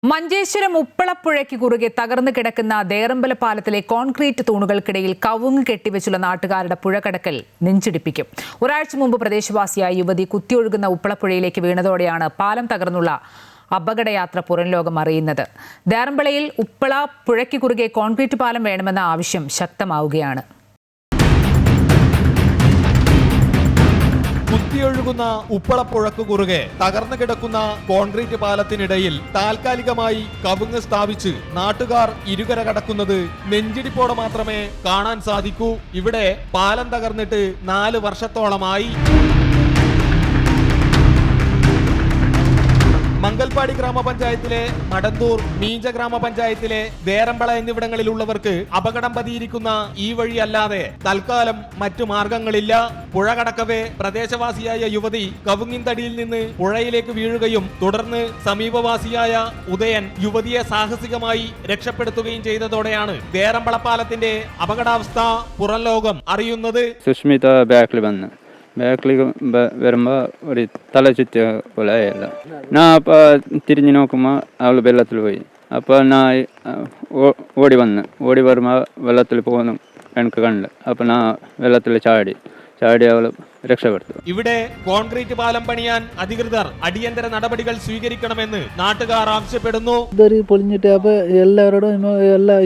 മഞ്ചേശ്വരം ഉപ്പളപ്പുഴയ്ക്ക് കുറുകെ തകർന്നു കിടക്കുന്ന ദേറമ്പല പാലത്തിലെ കോൺക്രീറ്റ് തൂണുകൾക്കിടയിൽ കവുങ്ങ് കെട്ടിവെച്ചുള്ള നാട്ടുകാരുടെ പുഴകടക്കൽ നെഞ്ചിടിപ്പിക്കും. ഒരാഴ്ച മുമ്പ് പ്രദേശവാസിയായ യുവതി കുത്തിയൊഴുകുന്ന ഉപ്പളപ്പുഴയിലേക്ക് വീണതോടെയാണ് പാലം തകർന്നുള്ള അപകടയാത്ര പുറംലോകം അറിയുന്നത്. ദേറമ്പലയിൽ ഉപ്പള പുഴയ്ക്ക് കുറുകെ കോൺക്രീറ്റ് പാലം വേണമെന്ന ആവശ്യം ശക്തമാവുകയാണ്. കുത്തിയൊഴുകുന്ന ഉപ്പളപ്പുഴക്ക് കുറുകെ തകർന്നു കിടക്കുന്ന കോൺക്രീറ്റ് പാലത്തിനിടയിൽ താൽക്കാലികമായി കവുങ്ങ് സ്ഥാപിച്ച് നാട്ടുകാർ ഇരുകര കടക്കുന്നത് നെഞ്ചിടിപ്പോടെ മാത്രമേ കാണാൻ സാധിക്കൂ. ഇവിടെ പാലം തകർന്നിട്ട് 4 വർഷത്തോളമായി. മംഗൽപാടി ഗ്രാമപഞ്ചായത്തിലെ മടന്തൂർ, മീഞ്ച ഗ്രാമപഞ്ചായത്തിലെ ദേറമ്പള എന്നിവിടങ്ങളിലുള്ളവർക്ക് അപകടം പതിയിരിക്കുന്ന ഈ വഴി അല്ലാതെ തൽക്കാലം മറ്റു മാർഗങ്ങളില്ല. പുഴ കടക്കവേ പ്രദേശവാസിയായ യുവതി കവുങ്ങിൻ തടിയിൽ നിന്ന് പുഴയിലേക്ക് വീഴുകയും തുടർന്ന് സമീപവാസിയായ ഉദയൻ യുവതിയെ സാഹസികമായി രക്ഷപ്പെടുത്തുകയും ചെയ്തതോടെയാണ് ദേറമ്പള പാലത്തിന്റെ അപകടാവസ്ഥ പുറം ലോകം അറിയുന്നത്. സുഷ്മിത ബാക്കിൽ വരുമ്പോൾ ഒരു തല ചുറ്റിയ പോലെ ആയല്ല. ഞാൻ അപ്പോൾ തിരിഞ്ഞു നോക്കുമ്പോൾ അവൾ വെള്ളത്തിൽ പോയി. അപ്പോൾ ഞാൻ ഓടി വരുമ്പോൾ വെള്ളത്തിൽ പോകുന്നു എനിക്ക് കണ്ട്. അപ്പോൾ ഞാൻ വെള്ളത്തിൽ ചാടി അവൾ രക്ഷപ്പെടുത്തു. ഇവിടെ കോൺക്രീറ്റ് പാലം പണിയാൻ അധികൃതർ അടിയന്തര നടപടികൾ സ്വീകരിക്കണമെന്ന് നാട്ടുകാർ ആവശ്യപ്പെടുന്നു. ഇതൊരു പൊളിഞ്ഞിട്ട് അപ്പൊ എല്ലാവരോടും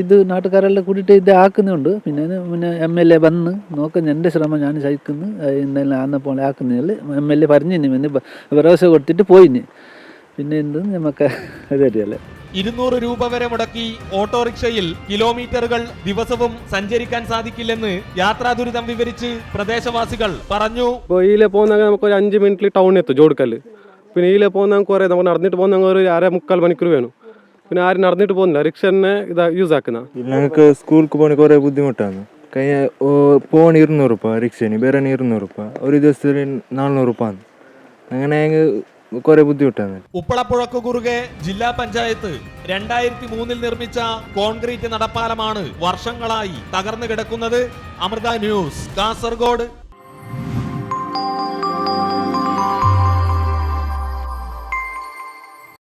ഇത് നാട്ടുകാരെല്ലാം കൂട്ടിയിട്ട് ഇത് ആക്കുന്നുണ്ട്. പിന്നെ MLA വന്ന് നോക്കുന്ന എന്റെ ശ്രമം ഞാൻ സഹിക്കുന്നു. എന്തെല്ലാം ആന്നപ്പോൾ ആക്കുന്നില്ല. MLA പറഞ്ഞു ഭരോസ കൊടുത്തിട്ട് പോയിന്. പിന്നെ എന്ത് നമുക്ക് അതറിയാലേ. 200 രൂപ വരെ മുടക്കി ഓട്ടോറിക്ഷയിൽ കിലോമീറ്ററുകൾ ദിവസവും സഞ്ചരിക്കാൻ സാധിക്കില്ലെന്ന് യാത്രാ ദുരിതം വിവരിച്ച് പ്രദേശവാസികൾ പറഞ്ഞു. ഇതിലെ പോകുന്ന നമുക്ക് ഒരു 5 മിനിറ്റിൽ ടൗണിൽ എത്തും ജോഡ്ക്കല്ല്. പിന്നെ ഇതിലെ പോകുന്ന കുറേ നമുക്ക് നടന്നിട്ട് പോകുന്ന ഒരു 1.5-3 മണിക്കൂർ വേണം. പിന്നെ ആരും നടന്നിട്ട് പോകുന്നില്ല, റിക്ഷ തന്നെ ഇതാ യൂസ് ആക്കുന്ന. ഞങ്ങൾക്ക് സ്കൂൾക്ക് പോകാൻ കുറേ ബുദ്ധിമുട്ടാണ്. പോകാൻ 200 രൂപ റിക്ഷന്, വേറെ 200 രൂപ, ഒരു ദിവസത്തിന് 400 രൂപ. അങ്ങനെ കുറെ ബുദ്ധിമുട്ടാണ്. ഉപ്പളപ്പുഴക്ക് കുറുകെ ജില്ലാ പഞ്ചായത്ത് 2003 നിർമ്മിച്ച കോൺക്രീറ്റ് നടപ്പാലമാണ് വർഷങ്ങളായി തകർന്നു കിടക്കുന്നത്. അമൃത ന്യൂസ്, കാസർഗോഡ്.